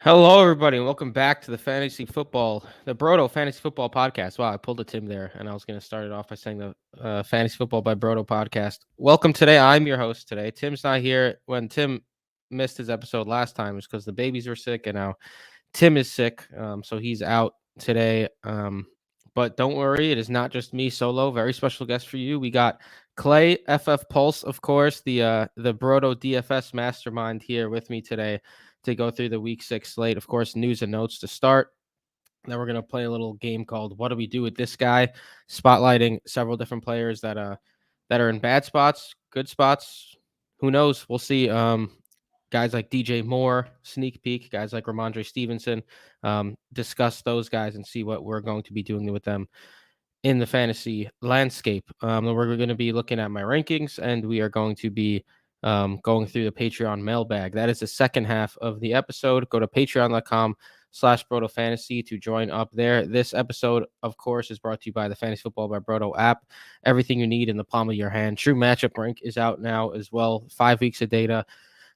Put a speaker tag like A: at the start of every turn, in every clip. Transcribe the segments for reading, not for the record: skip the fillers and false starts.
A: Hello, everybody, and welcome back to the Broto Fantasy Football Podcast. Wow, I pulled a Tim there, and I was going to start it off by saying the Fantasy Football by Broto podcast. Welcome today. I'm your host today. Tim's not here. When Tim missed his episode last time, it was because the babies were sick, and now Tim is sick, so he's out today. But don't worry, it is not just me solo. Very special guest for you. We got Clay FF Pulse, of course, the Broto DFS mastermind here with me today to go through the week 6 slate. Of course, news and notes to start. Then we're going to play a little game called What Do We Do with This Guy, spotlighting several different players that are in bad spots, good spots. Who knows? We'll see. Guys like DJ Moore, sneak peek, guys like Rhamondre Stevenson, discuss those guys and see what we're going to be doing with them in the fantasy landscape. We're going to be looking at my rankings, and we are going to be going through the Patreon mailbag. That is the second half of the episode. Go to patreon.com/Broto Fantasy to join up there. This episode, of course, is brought to you by the Fantasy Football by Broto app. Everything you need in the palm of your hand. True Matchup Rank is out now as well. 5 weeks of data.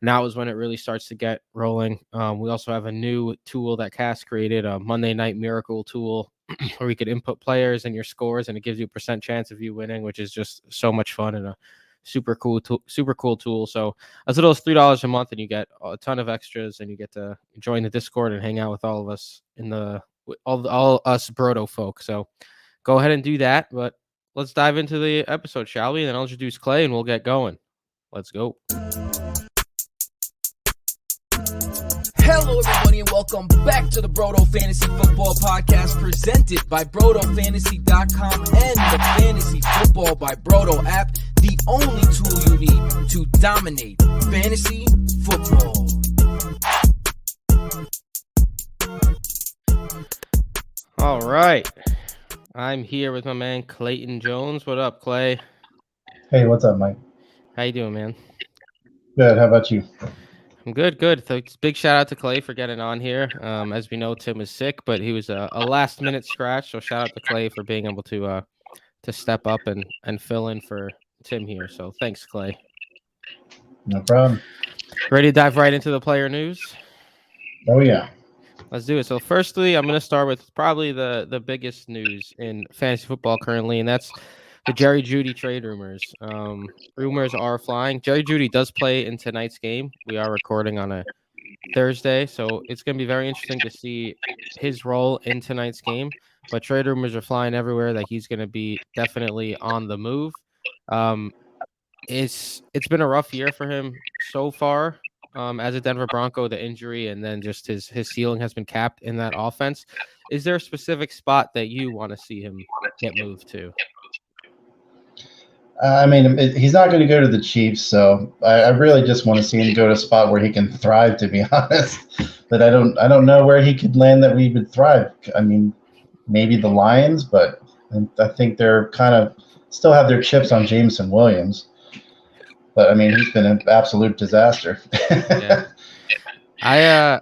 A: Now is when it really starts to get rolling. We also have a new tool that Cass created, a Monday Night Miracle tool, where you could input players and your scores, and it gives you a percent chance of you winning, which is just so much fun and a super cool tool. So as little as $3 a month, and you get a ton of extras, and you get to join the Discord and hang out with all of us all us Broto folk. So go ahead and do that. But let's dive into the episode, shall we? And then I'll introduce Clay, and we'll get going. Let's go.
B: Hello, everybody, and welcome back to the Broto Fantasy Football Podcast, presented by BrotoFantasy.com and the Fantasy Football by Broto app, the only tool you need to dominate fantasy football.
A: All right. I'm here with my man Clayton Jones. What up, Clay?
C: Hey, what's up, Mike?
A: How you doing, man?
C: Good. How about you?
A: I'm good. So big shout out to Clay for getting on here. As we know, Tim is sick, but he was a last minute scratch. So shout out to Clay for being able to step up and fill in for Tim here. So thanks, Clay.
C: No problem.
A: Ready to dive right into the player news?
C: Oh, yeah.
A: Let's do it. So firstly, I'm going to start with probably the biggest news in fantasy football currently, and that's the Jerry Jeudy trade rumors. Rumors are flying. Jerry Jeudy does play in tonight's game. We are recording on a Thursday, so it's going to be very interesting to see his role in tonight's game. But trade rumors are flying everywhere that he's going to be definitely on the move. It's been a rough year for him so far. As a Denver Bronco, the injury and then just his ceiling has been capped in that offense. Is there a specific spot that you want to see him get moved to?
C: He's not going to go to the Chiefs, so I really just want to see him go to a spot where he can thrive, to be honest. But I don't know where he could land that we would thrive. I mean, maybe the Lions, but I think they're kind of still have their chips on Jameson Williams. But, I mean, he's been an absolute disaster.
A: Yeah.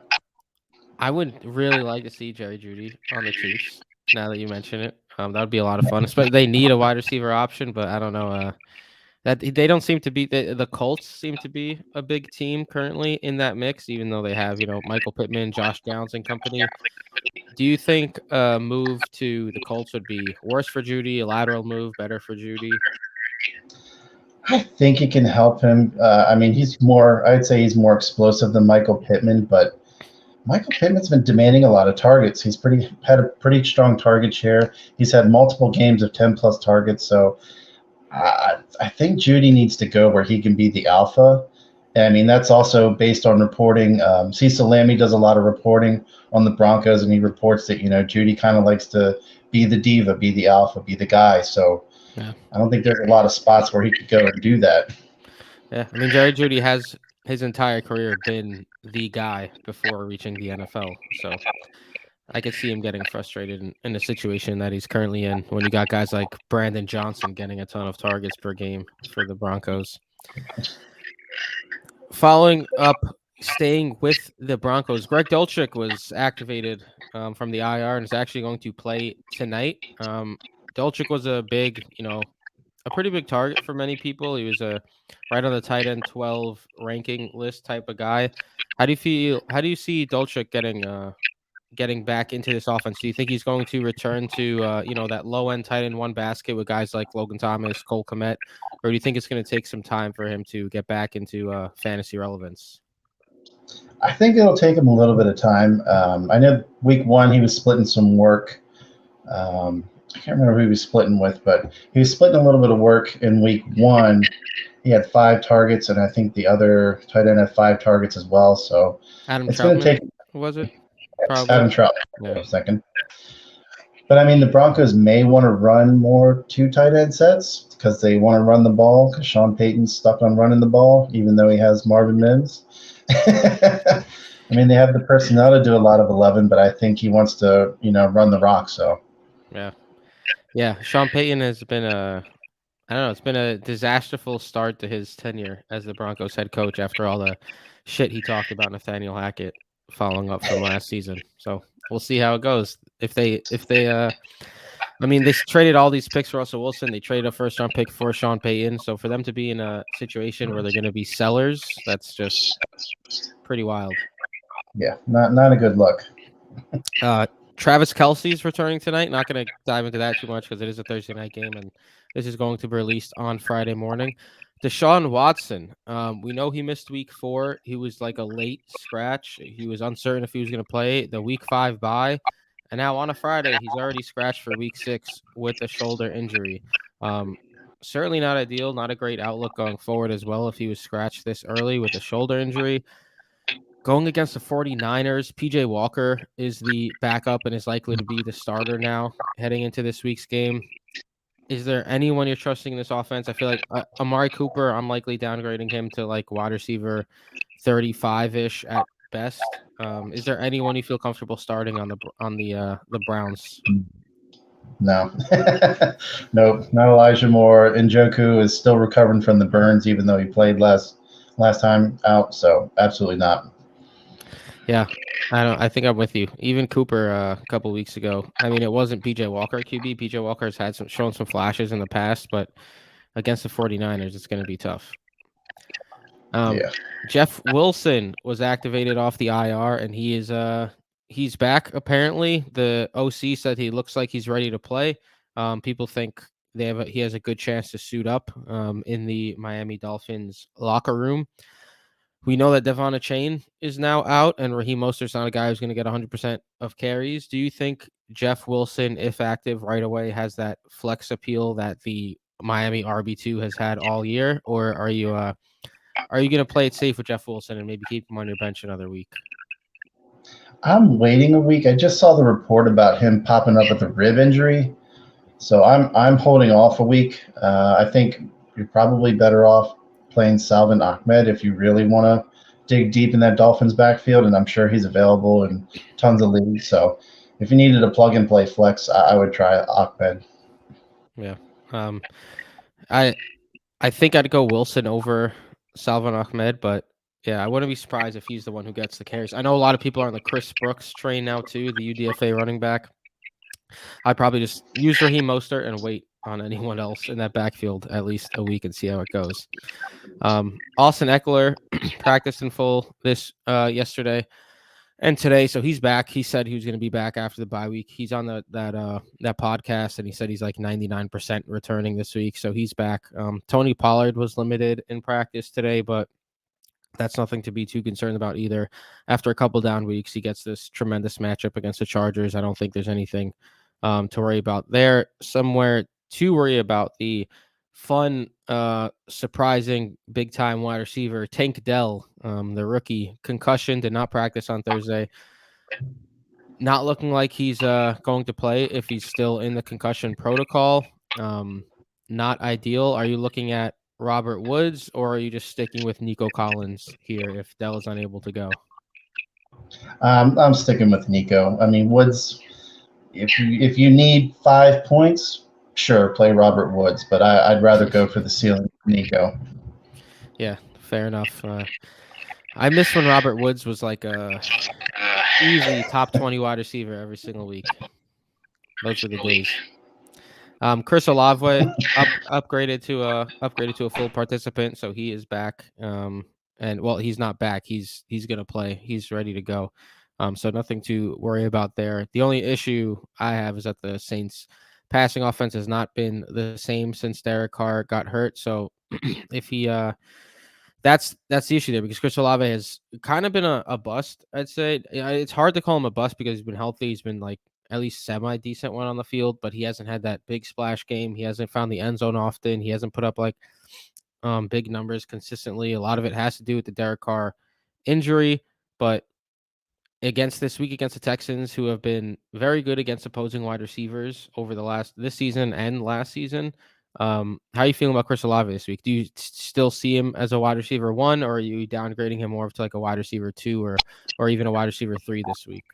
A: I would really like to see Jerry Jeudy on the Chiefs, now that you mention it. That would be a lot of fun. Especially they need a wide receiver option, but I don't know. That they don't seem to be the Colts seem to be a big team currently in that mix, even though they have Michael Pittman, Josh Downs, and company. Do you think a move to the Colts would be worse for Jeudy, a lateral move better for Jeudy?
C: I think it can help him. I'd say he's more explosive than Michael Pittman, but Michael Pittman's been demanding a lot of targets. He's had a pretty strong target share. He's had multiple games of 10-plus targets. So I think Jeudy needs to go where he can be the alpha. And, I mean, that's also based on reporting. Cecil Lammey does a lot of reporting on the Broncos, and he reports that, Jeudy kind of likes to be the diva, be the alpha, be the guy. So yeah. I don't think there's a lot of spots where he could go and do that.
A: Yeah, I mean, Jerry Jeudy has his entire career been the guy before reaching the NFL. So I could see him getting frustrated in the situation that he's currently in when you got guys like Brandon Johnson getting a ton of targets per game for the Broncos. Following up, staying with the Broncos, Greg Dulcich was activated from the IR and is actually going to play tonight. Dulcich was a big, a pretty big target for many people. He was a right on the tight end 12 ranking list type of guy. How do you feel? How do you see Dolchik getting back into this offense? Do you think he's going to return to that low end tight end one basket with guys like Logan Thomas, Cole Kmet, or do you think it's going to take some time for him to get back into fantasy relevance?
C: I think it'll take him a little bit of time. I know week one he was splitting some work. I can't remember who he was splitting with, but he was splitting a little bit of work in week one. He had 5 targets, and I think the other tight end had 5 targets as well. So
A: Adam
C: it's going to
A: Troutman,
C: take
A: was it? Probably.
C: Adam Trout
A: Yeah.
C: for a second. But I mean, the Broncos may want to run more 2 tight end sets because they want to run the ball because Sean Payton's stuck on running the ball, even though he has Marvin Mims. I mean, they have the personnel to do a lot of 11, but I think he wants to, run the rock. So
A: Yeah. Sean Payton has been I don't know. It's been a disasterful start to his tenure as the Broncos head coach after all the shit he talked about Nathaniel Hackett following up from last season. So we'll see how it goes. If they I mean, they traded all these picks for Russell Wilson. They traded a first round pick for Sean Payton. So for them to be in a situation where they're going to be sellers, that's just pretty wild.
C: yeah, not a good look.
A: Travis Kelce's returning tonight. Not going to dive into that too much because it is a Thursday night game, and this is going to be released on Friday morning. Deshaun Watson. We know he missed week 4. He was like a late scratch. He was uncertain if he was going to play the week 5 bye. And now on a Friday, he's already scratched for week 6 with a shoulder injury. Certainly not ideal, not a great outlook going forward as well if he was scratched this early with a shoulder injury. Going against the 49ers, PJ Walker is the backup and is likely to be the starter now heading into this week's game. Is there anyone you're trusting in this offense? I feel like Amari Cooper, I'm likely downgrading him to like wide receiver 35-ish at best. Is there anyone you feel comfortable starting on the Browns?
C: No. Nope. No Elijah Moore. Njoku is still recovering from the burns, even though he played last time out. So absolutely not.
A: Yeah, I think I'm with you. Even Cooper a couple weeks ago. I mean, it wasn't PJ Walker QB. PJ Walker has had shown some flashes in the past, but against the 49ers, it's going to be tough.
C: Yeah.
A: Jeff Wilson was activated off the IR, and he's back. Apparently, the OC said he looks like he's ready to play. People think he has a good chance to suit up in the Miami Dolphins locker room. We know that Devon Achane is now out, and Raheem Mostert's not a guy who's going to get 100% of carries. Do you think Jeff Wilson, if active right away, has that flex appeal that the Miami RB2 has had all year, or are you going to play it safe with Jeff Wilson and maybe keep him on your bench another week?
C: I'm waiting a week. I just saw the report about him popping up with a rib injury, so I'm holding off a week. I think you're probably better off playing Salvon Ahmed if you really want to dig deep in that Dolphins backfield, and I'm sure he's available in tons of leagues. So if you needed a plug and play flex, I would try Ahmed.
A: Yeah. I think I'd go Wilson over Salvon Ahmed, but yeah, I wouldn't be surprised if he's the one who gets the carries. I know a lot of people are on the Chris Brooks train now too, the UDFA running back. I'd probably just use Raheem Mostert and wait on anyone else in that backfield at least a week and see how it goes. Austin Eckler practiced in full yesterday and today, so he's back. He said he was going to be back after the bye week. He's on that podcast, and he said he's like 99% returning this week, so he's back. Tony Pollard was limited in practice today, but that's nothing to be too concerned about either. After a couple down weeks, he gets this tremendous matchup against the Chargers. I don't think there's anything to worry about there. Somewhere to worry about the fun, surprising, big-time wide receiver, Tank Dell, the rookie. Concussion, did not practice on Thursday. Not looking like he's going to play if he's still in the concussion protocol. Not ideal. Are you looking at Robert Woods, or are you just sticking with Nico Collins here if Dell is unable to go?
C: I'm sticking with Nico. I mean, Woods, if you need 5 points, sure, play Robert Woods, but I'd rather go for the ceiling of Nico.
A: Yeah, fair enough. I miss when Robert Woods was like a easy top 20 wide receiver every single week. Those were the days. Chris Olave upgraded to a full participant, so he is back. And well, he's not back. He's gonna play. He's ready to go. So nothing to worry about there. The only issue I have is that the Saints passing offense has not been the same since Derek Carr got hurt. So if he that's the issue there because Chris Olave has kind of been a bust, I'd say. It's hard to call him a bust because he's been healthy. He's been like at least semi decent one on the field, but he hasn't had that big splash game. He hasn't found the end zone often. He hasn't put up like big numbers consistently. A lot of it has to do with the Derek Carr injury, but against this week against the Texans, who have been very good against opposing wide receivers over this season and last season. How are you feeling about Chris Olave this week? Do you still see him as a wide receiver 1, or are you downgrading him more to like a wide receiver 2 or even a wide receiver 3 this week?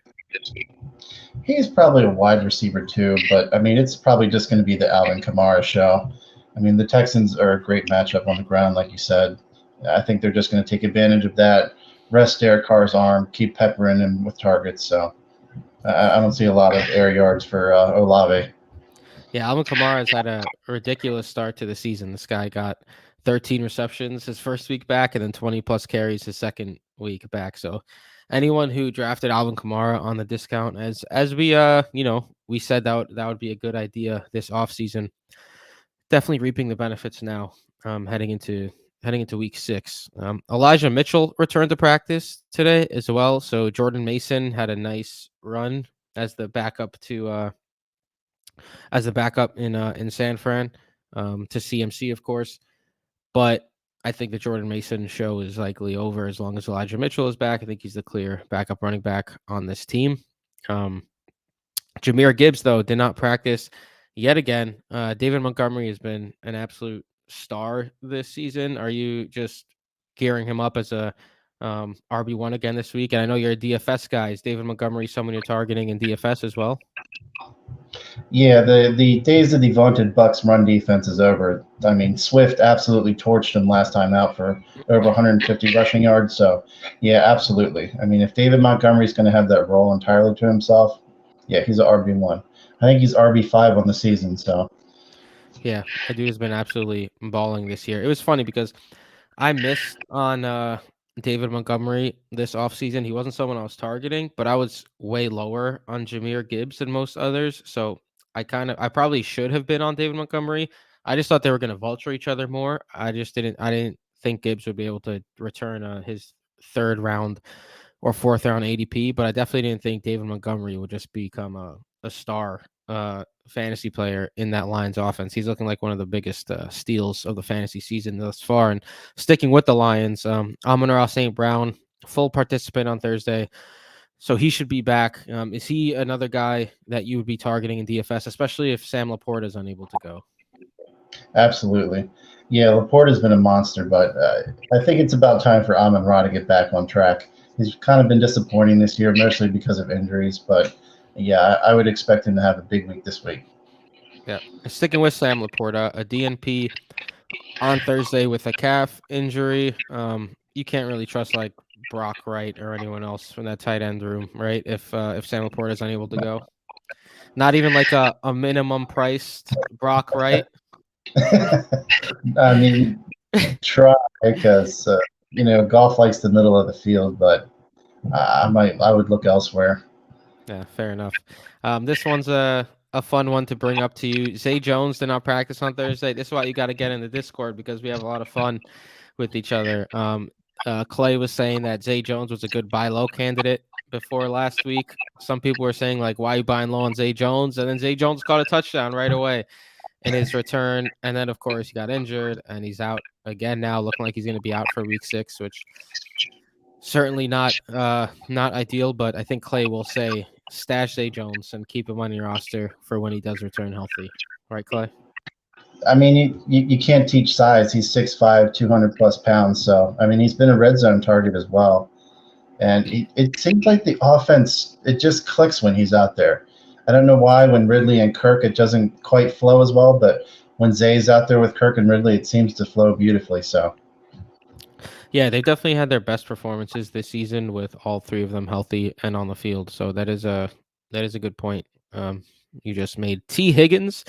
C: He's probably a wide receiver 2, but I mean, it's probably just going to be the Alvin Kamara show. I mean, the Texans are a great matchup on the ground, like you said. I think they're just going to take advantage of that. Rest Derek Carr's arm, keep peppering him with targets. So I don't see a lot of air yards for Olave.
A: Yeah, Alvin Kamara has had a ridiculous start to the season. This guy got 13 receptions his first week back and then 20 plus carries his second week back. So anyone who drafted Alvin Kamara on the discount, as we we said that would be a good idea this offseason, definitely reaping the benefits now, heading into week 6. Elijah Mitchell returned to practice today as well. So Jordan Mason had a nice run as the backup in San Fran, to CMC, of course. But I think the Jordan Mason show is likely over as long as Elijah Mitchell is back. I think he's the clear backup running back on this team. Jahmyr Gibbs, though, did not practice yet again. David Montgomery has been an absolute star this season. Are you just gearing him up as a RB1 again this week? And I know you're a DFS guy. Is David Montgomery someone you're targeting in DFS as well?
C: Yeah, the days of the vaunted Bucks run defense is over. I mean, Swift absolutely torched him last time out for over 150 rushing yards. So, yeah, absolutely. I mean, if David Montgomery's going to have that role entirely to himself, yeah, he's an RB1. I think he's RB5 on the season. So,
A: yeah, that dude has been absolutely balling this year. It was funny because I missed on David Montgomery this offseason. He wasn't someone I was targeting, but I was way lower on Jahmyr Gibbs than most others. So I probably should have been on David Montgomery. I just thought they were going to vulture each other more. I didn't think Gibbs would be able to return his 3rd round or 4th round ADP, but I definitely didn't think David Montgomery would just become a star fantasy player in that Lions offense. He's looking like one of the biggest steals of the fantasy season thus far. And sticking with the Lions, Amon-Ra St. Brown, full participant on Thursday, so he should be back. Is he another guy that you would be targeting in DFS, especially if Sam Laporta is unable to go?
C: absolutely. Yeah, Laporte has been a monster, but I think it's about time for Amon-Ra to get back on track. He's kind of been disappointing this year, mostly because of injuries, but yeah, I would expect him to have a big week this week.
A: Yeah, sticking with Sam Laporta, a DNP on Thursday with a calf injury. You can't really trust like Brock Wright or anyone else from that tight end room, right? If Sam Laporta is unable to go, not even like a minimum priced Brock Wright.
C: I mean, try because golf likes the middle of the field, but I would look elsewhere.
A: Yeah, fair enough. This one's a fun one to bring up to you. Zay Jones did not practice on Thursday. This is why you got to get in the Discord because we have a lot of fun with each other. Clay was saying that Zay Jones was a good buy low candidate before last week. Some people were saying like, why are you buying low on Zay Jones? And then Zay Jones caught a touchdown right away in his return. And then, of course, he got injured and he's out again now, looking like he's going to be out for week 6, which certainly not ideal. But I think Clay will say stash Zay Jones and keep him on your roster for when he does return healthy. Right, Clay?
C: I mean, you can't teach size. He's 6'5", 200+ pounds. So, I mean, he's been a red zone target as well. And it seems like the offense, it just clicks when he's out there. I don't know why when Ridley and Kirk, it doesn't quite flow as well. But when Zay's out there with Kirk and Ridley, it seems to flow beautifully. So,
A: yeah, they definitely had their best performances this season with all 3 of them healthy and on the field. So that is a good point you just made. T. Higgins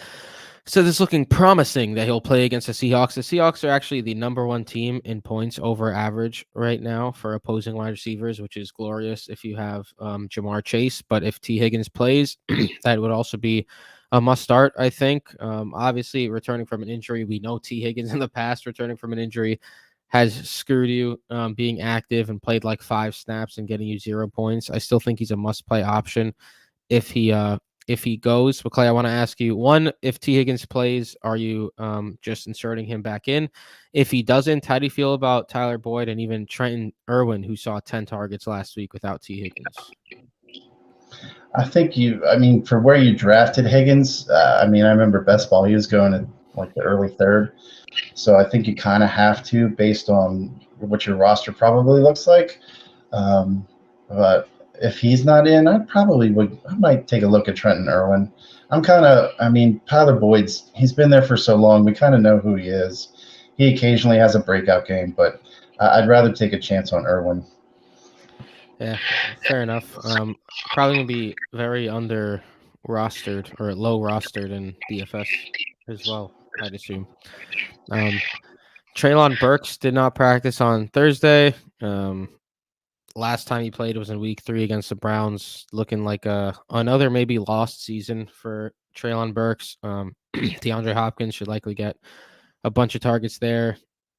A: So this is looking promising that he'll play against the Seahawks. The Seahawks are actually the number one team in points over average right now for opposing wide receivers, which is glorious if you have Jamar Chase. But if T. Higgins plays, that would also be a must start, I think. Obviously, returning from an injury, we know T. Higgins in the past returning from an injury has screwed you being active and played like 5 snaps and getting you 0 points. I still think he's a must play option if he goes. But Clay, I want to ask you, one, if T. Higgins plays, are you just inserting him back in? If he doesn't, how do you feel about Tyler Boyd and even Trenton Irwin, who saw 10 targets last week without T. Higgins?
C: I mean, for where you drafted Higgins, I remember best ball, he was going in like the early third. So I think you kind of have to, based on what your roster probably looks like. But if he's not in, I might take a look at Trenton Irwin. Tyler Boyd's, he's been there for so long. We kind of know who he is. He occasionally has a breakout game, but I'd rather take a chance on Irwin.
A: Yeah, fair enough. Probably going to be very under rostered or low rostered in DFS as well, I'd assume. Treylon Burks did not practice on Thursday. Last time he played was in week 3 against the Browns, looking like another maybe lost season for Treylon Burks. DeAndre Hopkins should likely get a bunch of targets there.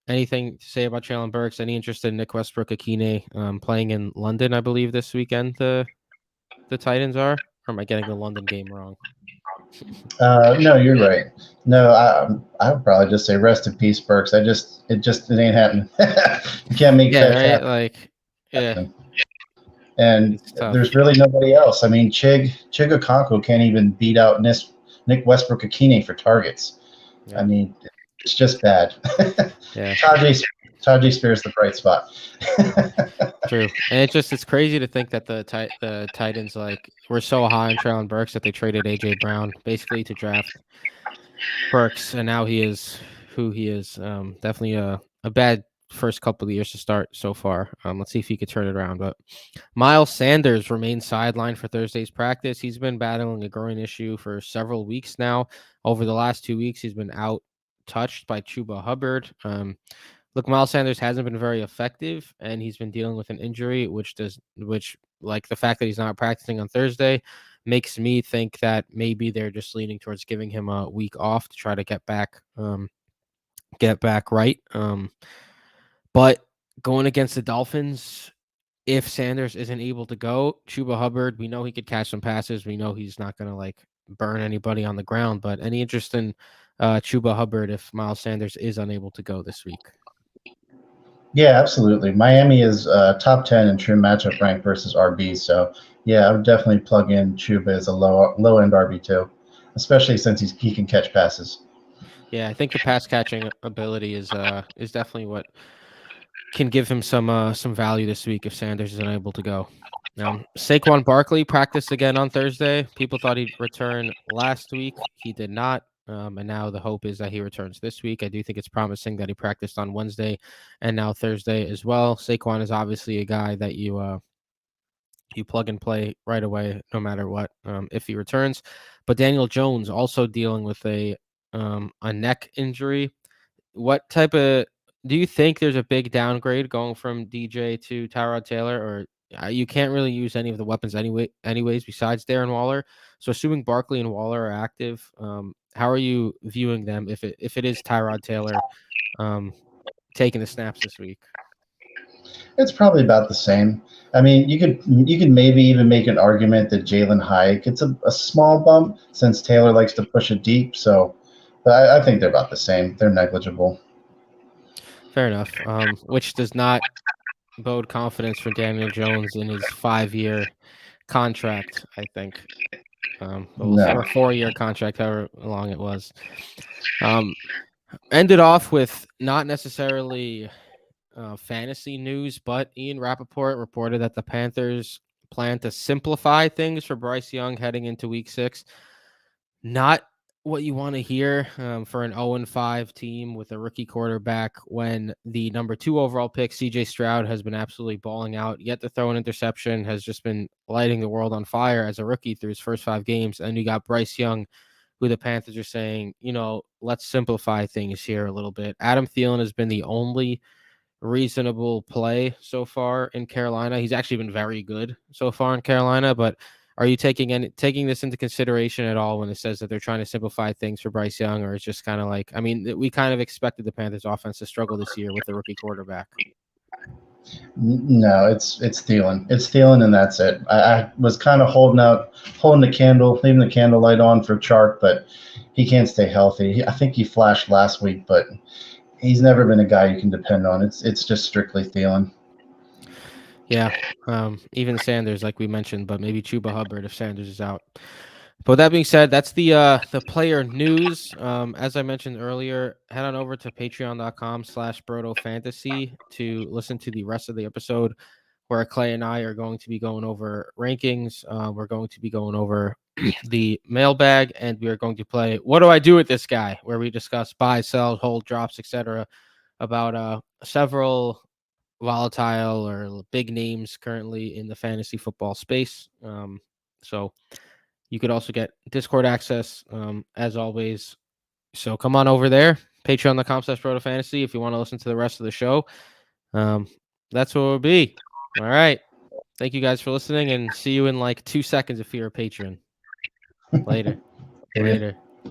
A: Anything to say about Treylon Burks? Any interest in Nick Westbrook-Akine playing in London, I believe, this weekend the Titans are? Or am I getting the London game wrong?
C: No, you're right. No, I would probably just say rest in peace, Burks. It ain't happening. You can't make that happen.
A: Like, yeah.
C: And there's really nobody else. I mean, Chig Okonkwo can't even beat out Nick Westbrook-Akine for targets. Yeah. I mean, it's just bad. Yeah. Tajay Spears the bright spot.
A: True, and it's crazy to think that the Titans were so high on Treylon Burks that they traded AJ Brown basically to draft Burks, and now he is who he is. Definitely a bad first couple of years to start so far. Let's see if he could turn it around. But Miles Sanders remains sidelined for Thursday's practice. He's been battling a groin issue for several weeks now. Over the last 2 weeks, he's been out touched by Chuba Hubbard. Look, Miles Sanders hasn't been very effective, and he's been dealing with an injury, which like the fact that he's not practicing on Thursday makes me think that maybe they're just leaning towards giving him a week off to try to get back right. But going against the Dolphins, if Sanders isn't able to go, Chuba Hubbard, we know he could catch some passes. We know he's not going to burn anybody on the ground. But any interest in Chuba Hubbard if Miles Sanders is unable to go this week?
C: Yeah, absolutely. Miami is top 10 in true matchup rank versus RB. So, yeah, I would definitely plug in Chuba as a low-end RB2, especially since he can catch passes.
A: Yeah, I think the pass catching ability is definitely what can give him some value this week if Sanders is unable to go. Saquon Barkley practiced again on Thursday. People thought he'd return last week. He did not. And now the hope is that he returns this week. I do think it's promising that he practiced on Wednesday and now Thursday as well. Saquon is obviously a guy that you plug and play right away, no matter what, if he returns. But Daniel Jones also dealing with a neck injury. What type of do you think there's a big downgrade going from DJ to Tyrod Taylor, or you can't really use any of the weapons anyways besides Darren Waller? So assuming Barkley and Waller are active, how are you viewing them if it is Tyrod Taylor taking the snaps this week?
C: It's probably about the same. I mean, you could maybe even make an argument that Jalen Hyatt gets a small bump since Taylor likes to push it deep. So, but I think they're about the same. They're negligible.
A: Fair enough. Which does not bode confidence for Daniel Jones in his 5-year contract, I think. Or 4-year contract, however long it was. Ended off with not necessarily fantasy news, but Ian Rappaport reported that the Panthers plan to simplify things for Bryce Young heading into week 6. Not what you want to hear for an 0-5 team with a rookie quarterback when the number 2 overall pick, CJ Stroud, has been absolutely balling out, yet to throw an interception, has just been lighting the world on fire as a rookie through his first 5 games. And you got Bryce Young, who the Panthers are saying, let's simplify things here a little bit. Adam Thielen has been the only reasonable play so far in Carolina. He's actually been very good so far in Carolina, but are you taking this into consideration at all when it says that they're trying to simplify things for Bryce Young, or it's just kind of like, we kind of expected the Panthers offense to struggle this year with the rookie quarterback?
C: No, it's Thielen. It's Thielen, and that's it. I was kind of holding leaving the candlelight on for Chark, but he can't stay healthy. I think he flashed last week, but he's never been a guy you can depend on. It's just strictly Thielen.
A: Yeah, even Sanders, like we mentioned, but maybe Chuba Hubbard if Sanders is out. But with that being said, that's the player news. As I mentioned earlier, head on over to patreon.com/Broto Fantasy to listen to the rest of the episode where Clay and I are going to be going over rankings. We're going to be going over the mailbag, and we are going to play What Do I Do With This Guy, where we discuss buy, sell, hold, drops, etc. about several volatile or big names currently in the fantasy football space. So you could also get Discord access, as always. So come on over there, patreon.com/Broto Fantasy, if you want to listen to the rest of the show. That's what it will be. All right. Thank you guys for listening, and see you in like 2 seconds if you're a patron. Later.
C: Yeah.
A: Later.